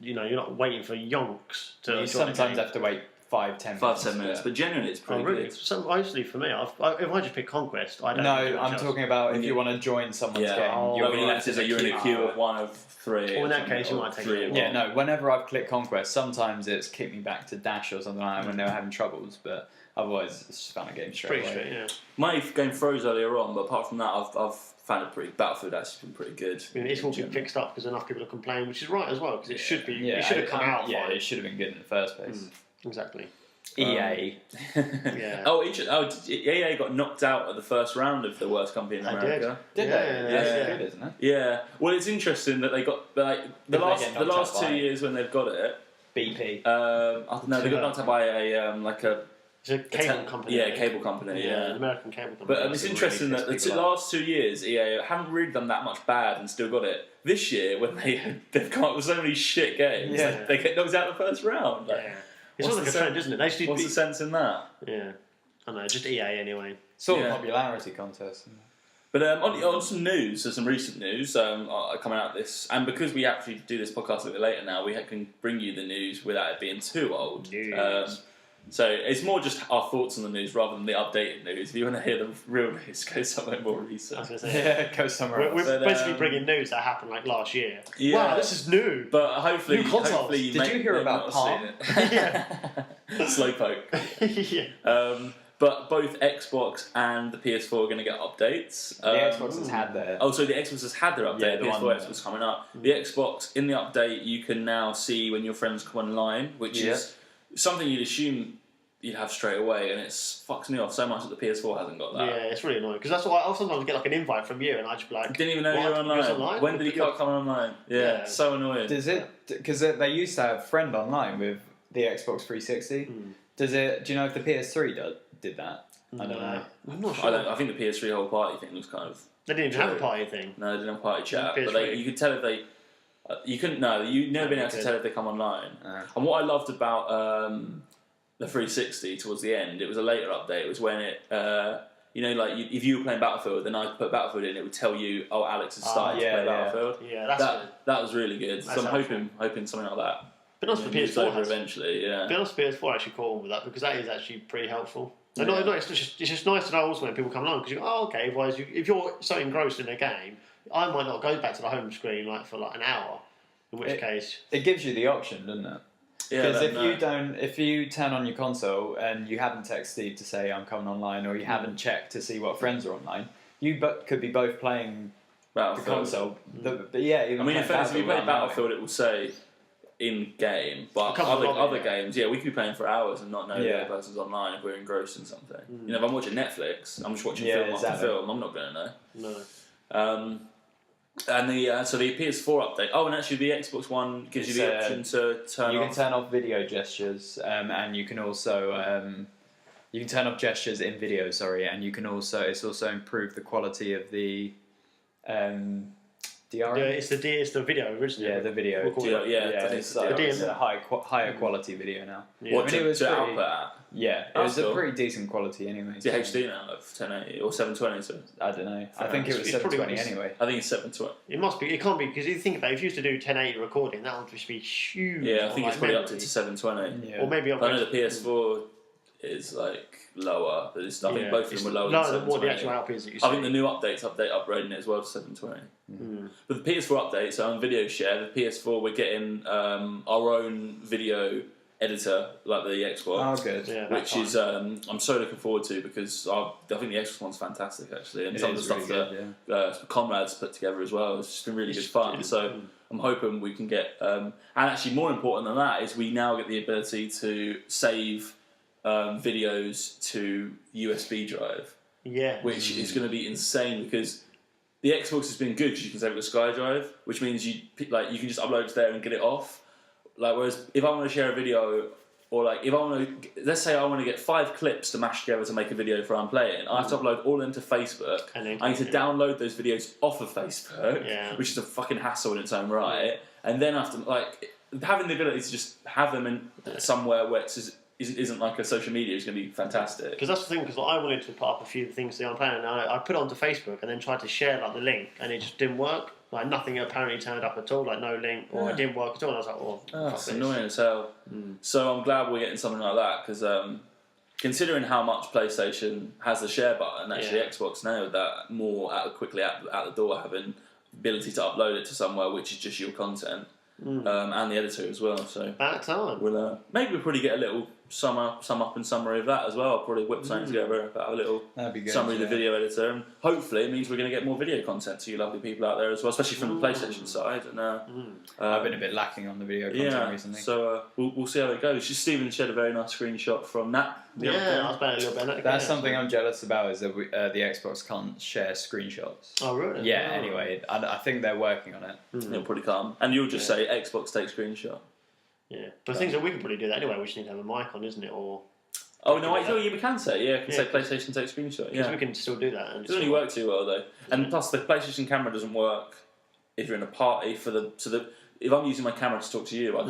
you're not waiting for yonks to. You sometimes have to wait 5-10 minutes, but generally it's pretty good. So mostly for me, if I just pick Conquest, I don't. No, I'm talking about if you want to join someone's game. You're in a queue of one of 3. Well, in that case, you might take it. Yeah, no. Whenever I've clicked Conquest, sometimes it's kicked me back to Dash or something like that when they were having troubles, but otherwise it's just found a game straight away. Straight, yeah. My game froze earlier on, but apart from that, I've found it pretty. Battlefield actually been pretty good. I mean, it's all been fixed up because enough people are complaining, which is right as well because it should be. Yeah, it should have come out. Yeah, it should have been good in the first place. Exactly. EA. Yeah. Oh, EA got knocked out at the first round of the worst company in America. Did they? That's good, isn't it? Yeah. Well, it's interesting that they got like the last 2 years when they've got it. BP. No, they got knocked out by a It's a cable company. Yeah, a cable company. Yeah, an American cable company. But it's interesting that the last 2 years, EA haven't really done that much bad and still got it. This year, when they've come up with so many shit games, they get knocked out the first round. Like, it's all like a trend, isn't it? They should what's the sense in that? Yeah, I know. Just EA anyway. Sort of popularity contest. But on some news, so some recent news coming out of this, and because we actually do this podcast a little bit later now, we can bring you the news without it being too old. So it's more just our thoughts on the news rather than the updated news. If you want to hear the real news, go somewhere more recent. I was going to say, go somewhere else. We're basically bringing news that happened like last year. Yeah. Wow, this is new. But hopefully, New consoles. you Did you hear about Palm? Slowpoke. Yeah. But both Xbox and the PS4 are going to get updates. The Xbox has had their... Oh, so the Xbox has had their update. Yeah, the PS4 Xbox coming up. The Xbox, in the update, you can now see when your friends come online, which is something you'd assume you'd have straight away, and it fucks me off so much that the PS4 hasn't got that. Yeah, it's really annoying because that's why I'll sometimes get like an invite from you, and I just be like, Didn't even know you were online. When did he start coming online? Yeah, so annoying. Does it? Because they used to have Friend online with the Xbox 360. Does it? Do you know if the PS3 did that? I don't know. I'm not sure. I think the PS3 whole party thing was kind of. They didn't even have a party thing. No, they didn't have a party chat, PS3. but you could tell if they. You couldn't. No, you'd never been able to tell if they come online. And what I loved about the 360 towards the end, it was a later update. It was when it, if you were playing Battlefield, then I put Battlefield in, it would tell you, oh, Alex has started to play Battlefield. Yeah, that's good. That was really good. So I'm hoping something like that. But also the PS4 eventually, yeah. Be honest, PS4 actually caught on with that because that is actually pretty helpful. It's just nice to know also when people come along because you go, oh, okay. Otherwise, if you're so engrossed in a game, I might not go back to the home screen for an hour. In which case, it gives you the option, doesn't it? Because if you turn on your console and you haven't texted Steve to say I'm coming online, or you haven't checked to see what friends are online, you could be both playing the console. But in fairness, if you play Battlefield, it will say in game. But other games, we could be playing for hours and not know the other person's online if we're engrossed in something. If I'm watching Netflix, I'm just watching film after film. I'm not going to know. No. And the PS4 update. Oh, and actually the Xbox One gives you the option to turn off. You can turn off video gestures, and you can also you can turn off gestures in video. Sorry, and you can also it's also improved the quality of the DRM. Yeah, it's the video originally. Yeah, the video. It's a higher quality video now. Yeah. What it was output at? Yeah, it was a pretty decent quality anyway. Is it HD now, like 1080 or 720? So I don't know. I think it was 720 anyway. I think it's 720. It must be. It can't be because you think about it, if you used to do 1080 recording, that would just be huge. Yeah, I think it's probably up to 720. Or maybe I know the PS4 is like lower. But I think both of them were lower. Lower than what the actual output is that you see. I think the new updates upgrading it as well to 720. But the PS4 update, so on video share, the PS4 we're getting our own video editor like the Xbox. Oh, good. Yeah, Which is I'm so looking forward to because I think the Xbox one's fantastic actually, and some of the stuff really that Conrad's put together as well. It's just been really good fun. So I'm hoping we can get, and actually more important than that is we now get the ability to save videos to USB drive. Yeah. Which is going to be insane because the Xbox has been good because you can save it to SkyDrive, which means you can just upload it there and get it off. Like whereas if I want to share a video, or like if I want to, let's say I want to get 5 clips to mash together to make a video for I'm Playing, I have to upload all of them to Facebook. And I need to download those videos off of Facebook, which is a fucking hassle in its own right. And then after like having the ability to just have them in somewhere where isn't like a social media is going to be fantastic. Because that's the thing. Because I wanted to put up a few things that I'm playing, and I put it onto Facebook and then tried to share like the link, and it just didn't work. Like nothing apparently turned up at all. Like no link, or it didn't work at all. And I was like, oh, it's annoying as hell. So I'm glad we're getting something like that because considering how much PlayStation has the share button, actually Xbox nailed that more quickly at the door, having the ability to upload it to somewhere which is just your content. And the editor as well. So about time. We'll maybe we'll probably get a little sum up and summary of that as well. I'll probably whip something together about a little summary of the video editor, and hopefully it means we're going to get more video content to you lovely people out there as well, especially from the PlayStation side. And I've been a bit lacking on the video content recently. So we'll see how it goes. Just Stephen shared a very nice screenshot from Knack. I was playing a little bit. That's something I'm jealous about is that the Xbox can't share screenshots. Oh really? Yeah. Anyway, I think they're working on it. It'll probably come, and you'll just say Xbox take screenshot. Yeah, but the things that we can probably do that anyway. We just need to have a mic on, isn't it? Or we can say we can say PlayStation take screenshot. Yeah, we can still do that. And it doesn't really work too well though, and plus the PlayStation camera doesn't work if you're in a party if I'm using my camera to talk to you, I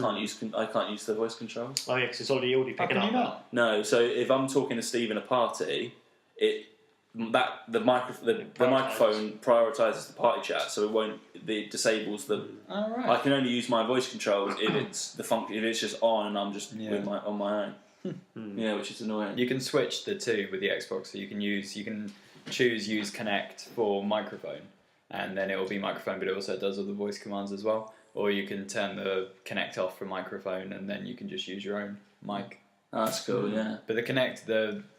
can't use the voice control. Oh yeah, because it's already picking up. You not? No, so if I'm talking to Steve in a party, the microphone prioritises the party chat, so it disables the. Oh, right. I can only use my voice controls if it's if it's just on and I'm just on my own. Which is annoying. You can switch the two with the Xbox, so you can choose use Connect for microphone, and then it will be microphone, but it also does all the voice commands as well. Or you can turn the Connect off for microphone, and then you can just use your own mic. Oh, that's cool, yeah. But the Connect,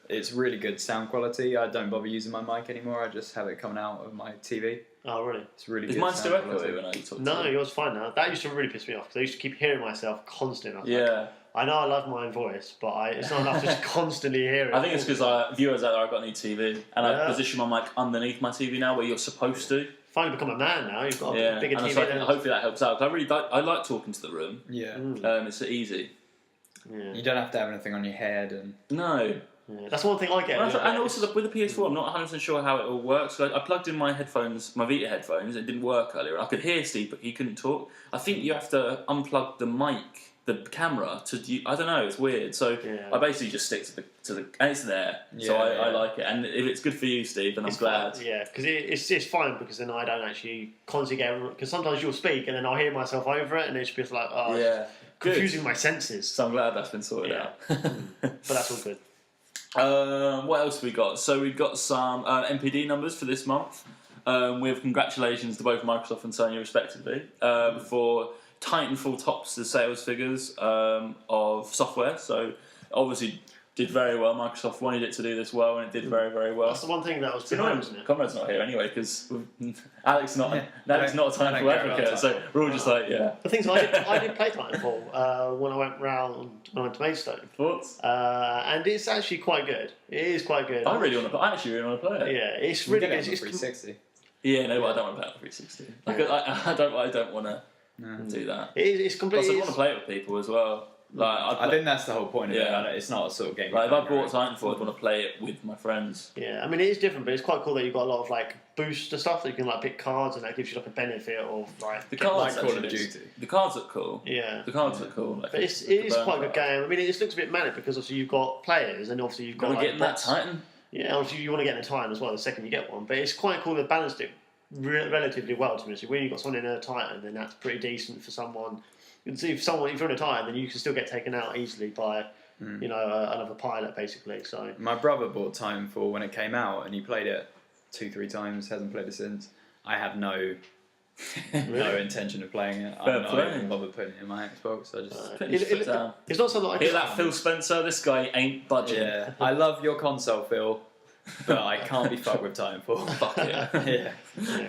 it's really good sound quality. I don't bother using my mic anymore. I just have it coming out of my TV. Oh, really? It's really good. Is mine still echoey when I talk to you? No, yours fine now. That used to really piss me off because I used to keep hearing myself constantly. I know I love my own voice, but it's not enough to just constantly hear it. I think it's because viewers out there, I've got a new TV, and I've positioned my mic underneath my TV now, where you're supposed to. Finally become a man now. You've got a bigger TV. So hopefully that helps out. I like talking to the room. Yeah. It's easy. Yeah. You don't have to have anything on your head and. No. Yeah, that's one thing I get. And also with the PS4, I'm not 100% sure how it all works. So I plugged in my headphones, my Vita headphones. It didn't work earlier. I could hear Steve, but he couldn't talk. I think you have to unplug the mic, the camera to. I don't know. It's weird. So I basically just stick to the and it's there. So I like it. And if it's good for you, Steve, then I'm glad. Yeah, because it's fine because then I don't actually constantly get because sometimes you'll speak and then I'll hear myself over it and it's just like confusing my senses. So I'm glad that's been sorted out. But that's all good. What else have we got? So we've got some MPD numbers for this month. With congratulations to both Microsoft and Sony respectively for Titanfall tops the sales figures of software. So obviously did very well. Microsoft wanted it to do this well, and it did very, very well. That's the one thing that was behind, isn't it? Conrad's not here anyway because Alex not a Titanfall advocate, so we're all just like, The thing is, I did play Titanfall when I went to Maidstone. Thoughts? And it's actually quite good. It is quite good. I actually really want to play it. Yeah, it's really good. It's 360. Yeah, no, but I don't want to play it on 360. I don't want to do that. It's completely. Plus, I want to play it with people as well. I think that's the whole point of it. It's not a sort of game. Like if I bought Titanfall, I'd want to play it with my friends. Yeah, I mean it is different, but it's quite cool that you've got a lot of like booster stuff that you can like pick cards, and that gives you like a benefit of like the cards. Like Call of Duty. The cards look cool. Yeah, the cards look cool. Like, but it is quite a good game. I mean, it looks a bit manic because obviously you've got players, and obviously you've got. Getting that Titan. Yeah, obviously you want to get in a Titan as well the second you get one, but it's quite cool. They balanced it relatively well to me. So when you've got someone in a Titan, then that's pretty decent for someone. You can see if you're in a Titan, then you can still get taken out easily by, another pilot, basically. So my brother bought Titanfall when it came out, and he played it 2-3 times. Hasn't played it since. I have no No intention of playing it. Fair I'm not play. even bothered putting it in my Xbox. I just Put his foot down. It's not something like Hear that, Phil Spencer? This guy ain't budging. yeah. I love your console, Phil, but I can't be fucked with Titanfall. Fuck it. Yeah.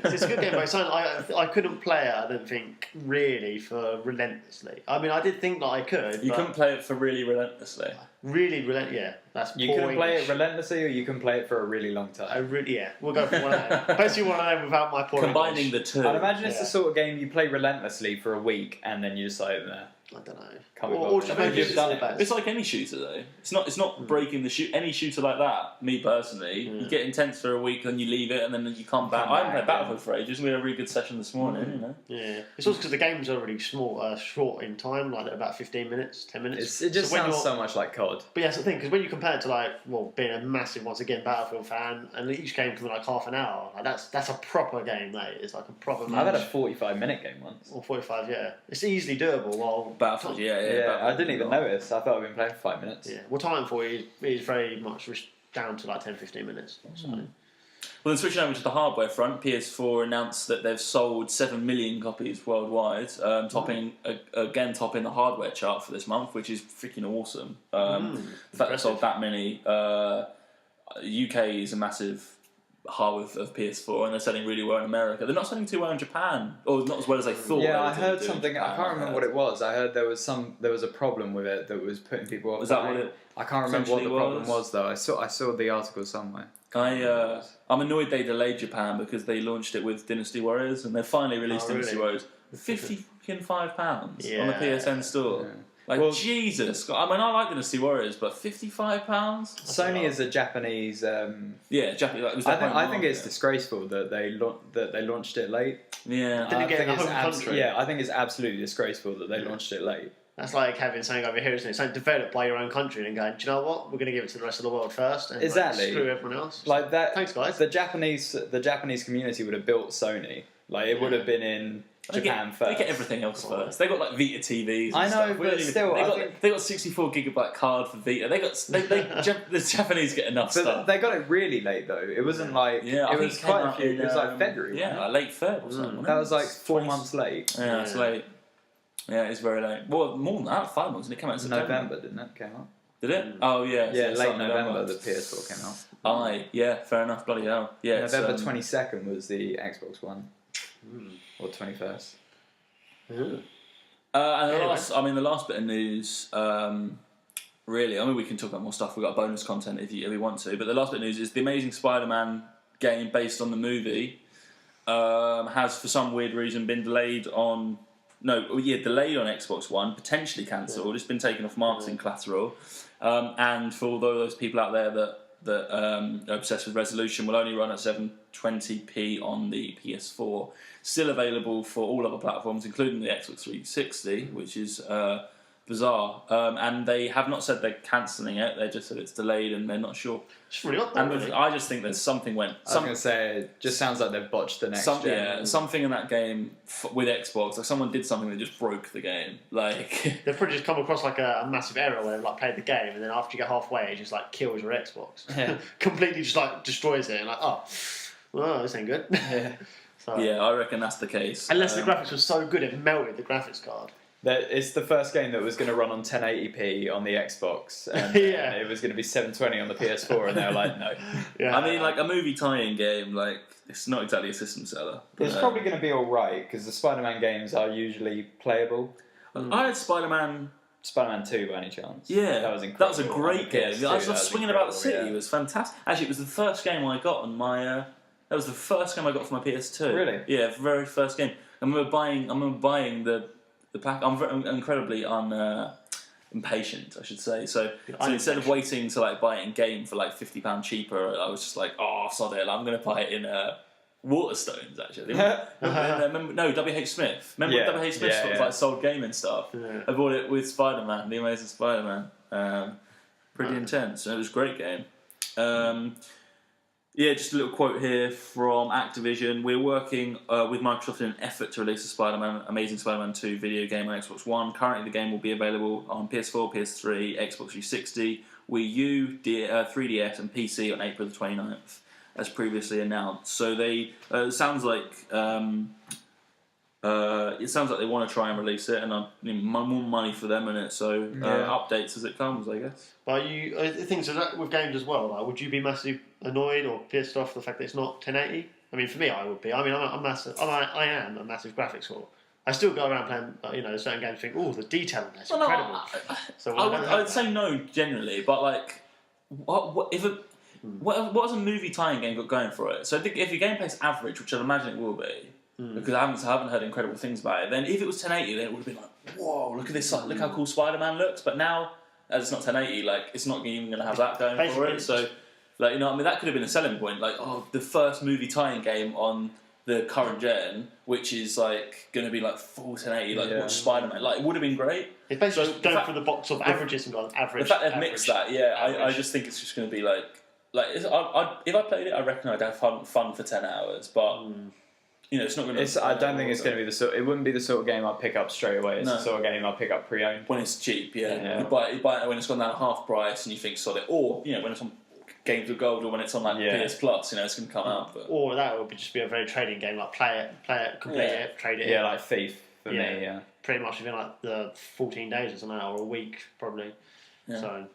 It's a good game, but it's something I couldn't play it, I don't think, really, for relentlessly. I mean, I did think that I could. You but couldn't play it for really relentlessly. really yeah, that's You poor can play English. it relentlessly, or you can play it for a really long time. Yeah, we'll go for one of them. Basically, one of them without my poor Combining English. the two. I'd imagine it's Yeah. the sort of game you play relentlessly for a week, and then you just like, nah. I don't know. Can't be Or bothered. just I mean, maybe you've it's done the it. best. It's like any shooter though. It's not breaking the shoot. Any shooter like that, me personally, you get intense for a week, then you leave it, and then you come back. I haven't played Battlefield for ages. We had a really good session this morning. You know. Yeah, it's also because the games are really small, short in time, like they're about 15 minutes, 10 minutes. It just So when sounds you're- so much like COD. But yeah, that's the thing, because when you compare it to being a massive, once again, Battlefield fan, and each game can be like half an hour, like that's a proper game, mate. It's like a proper match. I've had a 45-minute game once. Or 45, yeah. It's easily doable, while... Battlefield, yeah. Yeah, Battlefield, I didn't even notice. I thought I'd been playing for 5 minutes. Yeah, well, Titanfall is very much down to like 10-15 minutes. So. Well, then switching over to the hardware front, PS4 announced that they've sold 7 million copies worldwide, topping the hardware chart for this month, which is freaking awesome. The fact they sold that many, UK is a massive hub of PS4, and they're selling really well in America. They're not selling too well in Japan, or not as well as they thought. Yeah, they I would heard do in something. I Japan, can't remember what it was. I heard there was a problem with it that was putting people off. Was that what it? I can't remember what the problem was? was though. I saw the article somewhere. I'm annoyed they delayed Japan because they launched it with Dynasty Warriors, and they finally released Oh, Dynasty really? Warriors. £55 on the Yeah. PSN store. Yeah. Like, Well- Jesus. I mean, I like Dynasty Warriors, but £55? Sony is a Japanese. Yeah, Japanese. Like, it was I their home think it's market. disgraceful that they launched it late. Yeah. Didn't I get think in the it's home country. Yeah, I think it's absolutely disgraceful that they launched it late. That's like having something over here, isn't it? Something developed by your own country and going, do you know what? We're going to give it to the rest of the world first. And Exactly. Like, screw everyone else. Like that. Thanks, guys. The Japanese community would have built Sony. Like it would have been in Japan first. They get everything else first. They got like Vita TVs. I And know, stuff. but still, they got 64GB card for Vita. The Japanese get enough But stuff. they got it really late though. It wasn't like Yeah, I it think was it came quite a out few. in, It was like February. Yeah, wasn't like late Feb or something. that was like 4 20 months late. Yeah, it's late. Yeah, it's very late. Well, more than that, 5 months. It came out in September. November, didn't it? Came out. Did it? Oh yeah. Yeah, so late it's November. The PS4 came out. Aye, yeah, fair enough. Bloody hell. Yeah, it's, November 22nd was the Xbox One, or 21st. and Anyway. the last bit of news. Really, I mean, we can talk about more stuff. We've got bonus content if we want to. But the last bit of news is the Amazing Spider-Man game based on the movie has, for some weird reason, been delayed on. Delayed on Xbox One, potentially cancelled. It's been taken off marketing collateral. And for all those people out there that are obsessed with resolution, will only run at 720p on the PS4. Still available for all other platforms, including the Xbox 360, which is bizarre. And they have not said they're cancelling it. They just said it's delayed and they're not sure. It's really odd, And really. I just think there's something went. I was going to say, it just sounds like they've botched the next gen. Yeah, something in that game with Xbox, like someone did something that just broke the game. Like They've probably just come across like a massive error where they've like played the game and then after you get halfway, it just like kills your Xbox. Yeah. Completely just like destroys it and like, oh, well, this ain't good. Yeah. So, yeah, I reckon that's the case. Unless the graphics was so good it melted the graphics card. It's the first game that was going to run on 1080p on the Xbox, and Yeah. it was going to be 720 on the PS4, and they were like, no. Yeah. I mean, like a movie tie-in game, like it's not exactly a system seller. It's probably going to be alright, because the Spider-Man games are usually playable. I had Spider-Man. Spider-Man 2, by any chance? Yeah, That was incredible. That was a On great the game. PS2, I was that swinging about the city. incredible, It was fantastic. Actually, it was the first game I got on my. That was the first game I got for my PS2. Really? Yeah, very first game. I remember buying the pack. I'm incredibly impatient, I should say. So instead of waiting to like buy it in game for like £50 cheaper, I was just like, oh, sod it, I'm going to buy it in Waterstones actually. No, WH Smith. Remember Yeah, WH Smith yeah, was yeah. like sold gaming stuff. Yeah. I bought it with Spider-Man, the Amazing Spider-Man. Pretty intense. And it was a great game. Yeah, just a little quote here from Activision. We're working with Microsoft in an effort to release a Amazing Spider-Man 2 video game on Xbox One. Currently, the game will be available on PS4, PS3, Xbox 360, Wii U, 3DS, and PC on April the 29th, as previously announced. So they sounds like It sounds like they want to try and release it, and more money for them in it. So updates as it comes, I guess. But things with games as well. Like, would you be massively annoyed or pissed off the fact that it's not 1080? I mean, for me, I would be. I mean, I am a massive graphics whore. I still go around playing, certain games, and think, oh, the detail in that's incredible. I would say no generally, but like, what has a movie tie-in game got going for it? So I think if your gameplay's average, which I'd imagine it will be, because I haven't heard incredible things about it, then if it was 1080, then it would have been like, whoa, look at this, look how cool Spider-Man looks. But now, as it's not 1080, like it's not even going to have that going for it. So, like, I mean, that could have been a selling point. Like, the first movie tie-in game on the current gen, which is like going to be like full 1080, like watch Spider-Man. Like, it would have been great. It's basically just going through the box of averages and gone average. The fact they've mixed that, I just think it's just going to be like if I played it, I reckon I'd have fun for 10 hours, but. It's not going to. I don't think it's going to be the sort. It wouldn't be the sort of game I'd pick up straight away. It's the sort of game I'd pick up pre-owned when it's cheap. Yeah. You buy it when it's gone down half price, and you think solid. Or when it's on Games with Gold, or when it's on like PS Plus, it's going to come out. But. Or that would just be a very trading game, like play it, complete it, trade it. Yeah, like Thief for me. Yeah. Pretty much within like the 14 days or something, or a week probably. Yeah. So.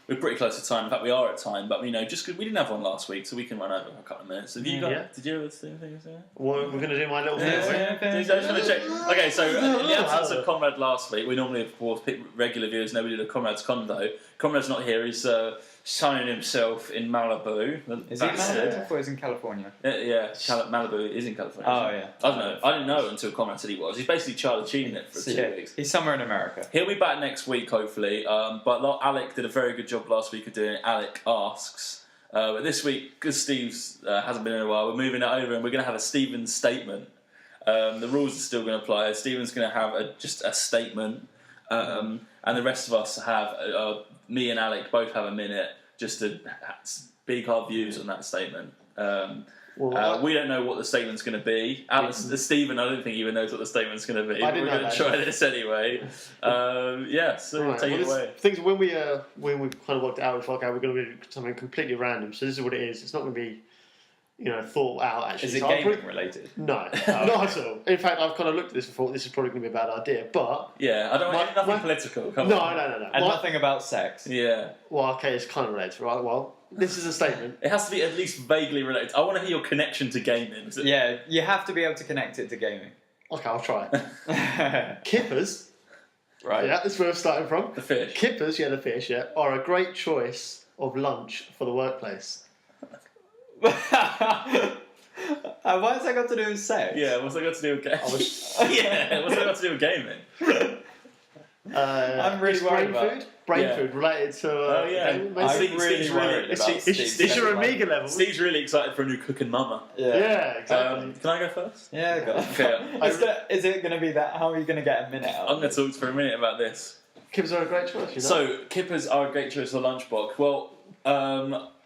We're pretty close to time. In fact, we are at time. But just because we didn't have one last week, so we can run over a couple of minutes. Have you got? Did you ever do anything? Well, we're going to do my little thing. I just want to check. Okay, so in the absence of Conrad last week, we normally, of course, pick regular viewers. Nobody did a Conrad's Condo. Conrad's not here. He's sunning himself in Malibu. Is he in Malibu or is he in California? Yeah, Malibu is in California. Oh yeah. I don't know. I didn't know until Conrad said he was. He's basically Charlie Sheen it for 2 weeks. He's somewhere in America. He'll be back next week, hopefully. But Alec did a very good job last week of doing Alec Asks. But this week, because Steve's hasn't been in a while, we're moving it over and we're going to have a Steven's statement. The rules are still going to apply. Steven's going to have just a statement. And the rest of us have, me and Alec both have a minute just to speak our views on that statement. We don't know what the statement's going to be. Stephen, I don't think even knows what the statement's going to be. We're going to try this anyway. So take it away. Things when we kind of worked it out, we thought, okay, we're going to do something completely random. So this is what it is. It's not going to be, thought out. Actually, is it gaming related? No, not at all. In fact, I've kind of looked at this and thought this is probably going to be a bad idea. But I don't want nothing political. Come on. No. And nothing about sex. Yeah. Well, okay, it's kind of related, right? Well. This is a statement. It has to be at least vaguely related. I want to hear your connection to gaming. Yeah, you have to be able to connect it to gaming. Okay, I'll try. Kippers. Right. Yeah, that's where I'm starting from. The fish. Kippers, the fish, are a great choice of lunch for the workplace. Why has that got to do with sex? Yeah, what's that got to do with gaming? What's that got to do with gaming? I'm really worried about brain food related to. I'm really worried about it's your Amiga level. Steve's really excited for a new cooking mama. Yeah, exactly. Can I go first? Yeah, go. Okay. Is it going to be that? How are you going to get a minute out? I'm going to talk for a minute about this. Kippers are a great choice. So Kippers are a great choice for lunchbox. Well,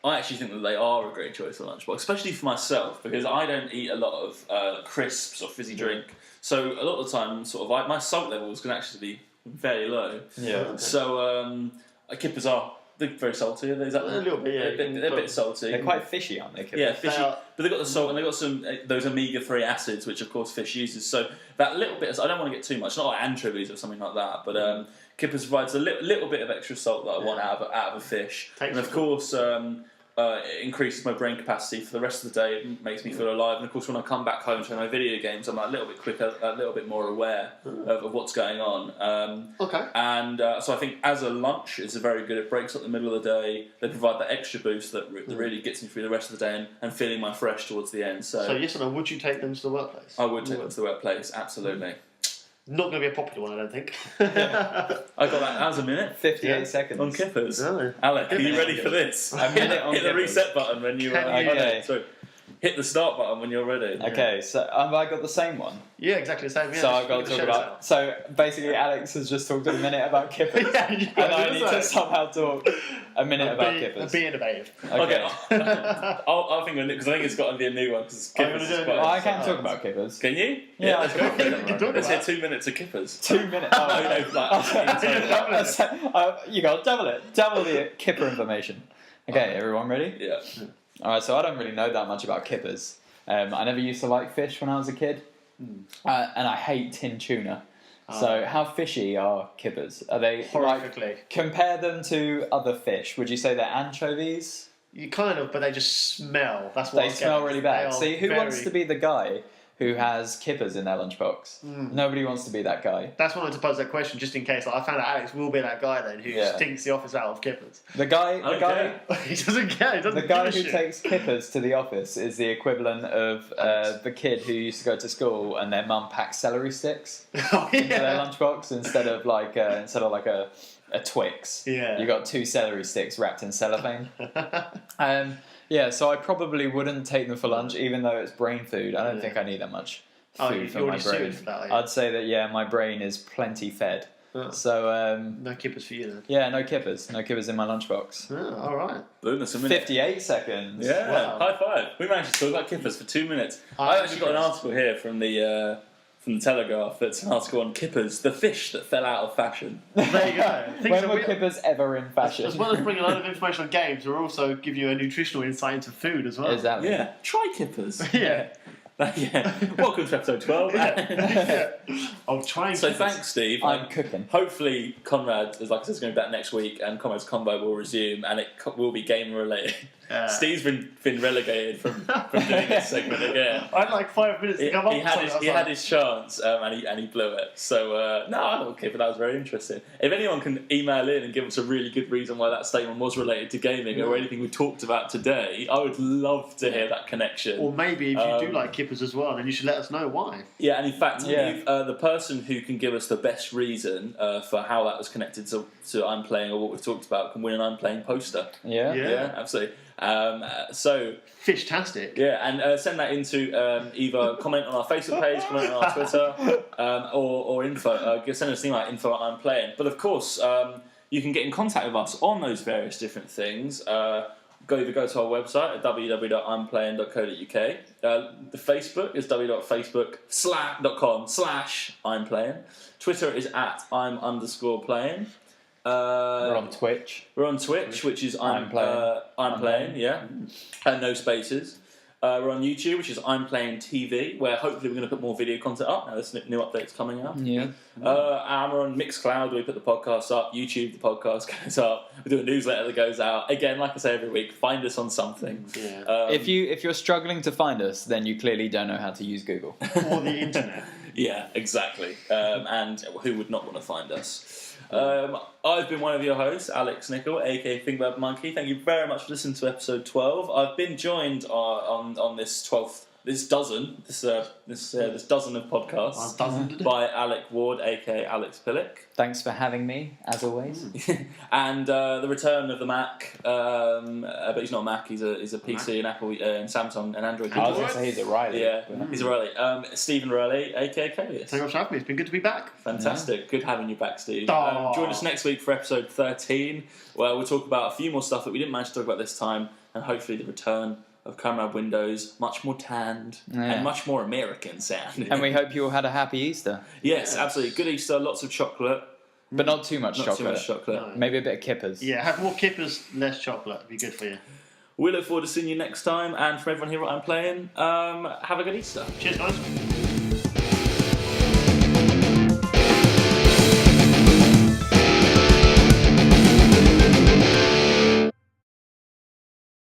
I actually think that they are a great choice for lunchbox, especially for myself because I don't eat a lot of crisps or fizzy drink. So a lot of the time, my salt levels can actually be very low. Yeah. Okay. So Kippers they're very salty. Is that a little bit? Yeah, they're a bit salty. They're quite fishy, aren't they? Kippers? Yeah, fishy. But they've got the salt and they've got some those omega-3 acids, which of course fish uses. So that little bit, I don't want to get too much. Not like anchovies or something like that, but Kippers provides a little bit of extra salt that I want out of a fish. And of course, it increases my brain capacity for the rest of the day. It makes me feel alive. And of course, when I come back home to my video games, I'm a little bit quicker, a little bit more aware of what's going on. Okay. And so I think as a lunch, it's very good. It breaks up the middle of the day. They provide that extra boost that really gets me through the rest of the day and feeling my fresh towards the end. So yes or no, would you take them to the workplace? I would take them to the workplace, absolutely. Not going to be a popular one, I don't think. I got that as a minute. 58 seconds. On Kippers. Really? Alec, are you ready for this? A minute on Hit the reset button when you Okay. So hit the start button when you're ready. Okay, so have I got the same one? Yeah, exactly the same. Yeah, so I've got to talk about. So basically, Alex has just talked a minute about Kippers, and I need to somehow talk a minute about Kippers. Be innovative. Okay. I'll think of it because I think it's got to be a new one because Kippers is quite. I can talk about Kippers. Can you? Yeah, let's go for it. Let's hit 2 minutes of Kippers. 2 minutes. Oh, you got to double it. Double the Kipper information. Okay, everyone ready? Yeah. Alright, so I don't really know that much about Kippers. I never used to like fish when I was a kid, and I hate tin tuna. So how fishy are kippers? Are they Horrifically. Compare them to other fish. Would you say they're anchovies? You kind of, but they just smell. That's what They smell really bad. See, who wants to be the guy who has kippers in their lunchbox? Nobody wants to be that guy. That's why I wanted to pose that question, just in case. Like, I found out Alex will be that guy then who stinks the office out of kippers. The guy he doesn't care. He doesn't The guy give a who shit. takes kippers to the office is the equivalent of the kid who used to go to school and their mum packed celery sticks Oh, into their yeah. lunchbox instead of like a Twix. Yeah. You got 2 celery sticks wrapped in cellophane. Yeah, so I probably wouldn't take them for lunch, even though it's brain food. I don't think I need that much food for you're my already brain. suited for that, are you? I'd say that my brain is plenty fed. So No kippers for you then. yeah, no kippers in my lunchbox. Oh, all right. Boom, that's a minute. 58 seconds. Yeah, Wow. high five. We managed to talk about kippers for 2 minutes. I've actually got an article here from the Telegraph. That's an article on kippers, the fish that fell out of fashion. There you go. When were kippers ever in fashion? As well as bringing a lot of information on games, we'll also give you a nutritional insight into food as well. Exactly. Yeah, try kippers. Yeah. Yeah. Welcome to episode 12. I'll try and So keep thanks, Steve. I'm cooking. Hopefully, Conrad, like I said, is going to be back next week, and Conrad's combo will resume, and it will be game related. Steve's been relegated from doing this segment again. I had like 5 minutes to come up He with had something. his, he had his chance, and he blew it. So no, I thought Kipper, that was very interesting. If anyone can email in and give us a really good reason why that statement was related to gaming or anything we talked about today, I would love to hear that connection. Or maybe if you do like kippers as well, then you should let us know why. Yeah, and in fact, the person who can give us the best reason for how that was connected to I'm Playing or what we've talked about can win an I'm Playing poster. Yeah. Yeah, absolutely. So Fishtastic. yeah, and send that into either comment on our Facebook page, comment on our Twitter, or info. Send us an email at info@IMPlaying. But of course, you can get in contact with us on those various different things. Go to our website at www.implaying.co.uk. The Facebook is www.facebook.com/IMPlaying. Twitter is @I'm_playing. We're on Twitch. We're on Twitch, which is I'm Playing, yeah, and no spaces. We're on YouTube, which is I'm Playing TV, where hopefully we're going to put more video content up. Now there's new updates coming out. Yeah. And we're on Mixcloud, where we put the podcast up. YouTube, the podcast goes up. We do a newsletter that goes out. Again, like I say every week, find us on something. Yeah. If you're struggling to find us, then you clearly don't know how to use Google. Or the internet. Yeah, exactly. And who would not want to find us? I've been one of your hosts, Alex Nicol, aka Fingbird Monkey. Thank you very much for listening to episode 12. I've been joined on this 12th, this dozen of podcasts by Alec Ward, aka Alex Pillick. Thanks for having me, as always. And the return of the Mac, but he's not a Mac. He's a PC and Apple and Samsung and Android. I was going to say he's a Riley. Yeah, he's a Riley. Stephen Riley, aka Calius. Thank you very much for having me. It's been good to be back. Fantastic. Good having you back, Steve. Oh. Join us next week for episode 13, where we'll talk about a few more stuff that we didn't manage to talk about this time, and hopefully the return of Comrade Windows, much more tanned and much more American sounding. And we hope you all had a happy Easter. Yes, absolutely. Good Easter, lots of chocolate. But not too much Not chocolate. too much chocolate. No. Maybe a bit of kippers. Yeah, have more kippers, less chocolate. It'd be good for you. We look forward to seeing you next time, and for everyone here at I'm Playing, have a good Easter. Cheers, guys.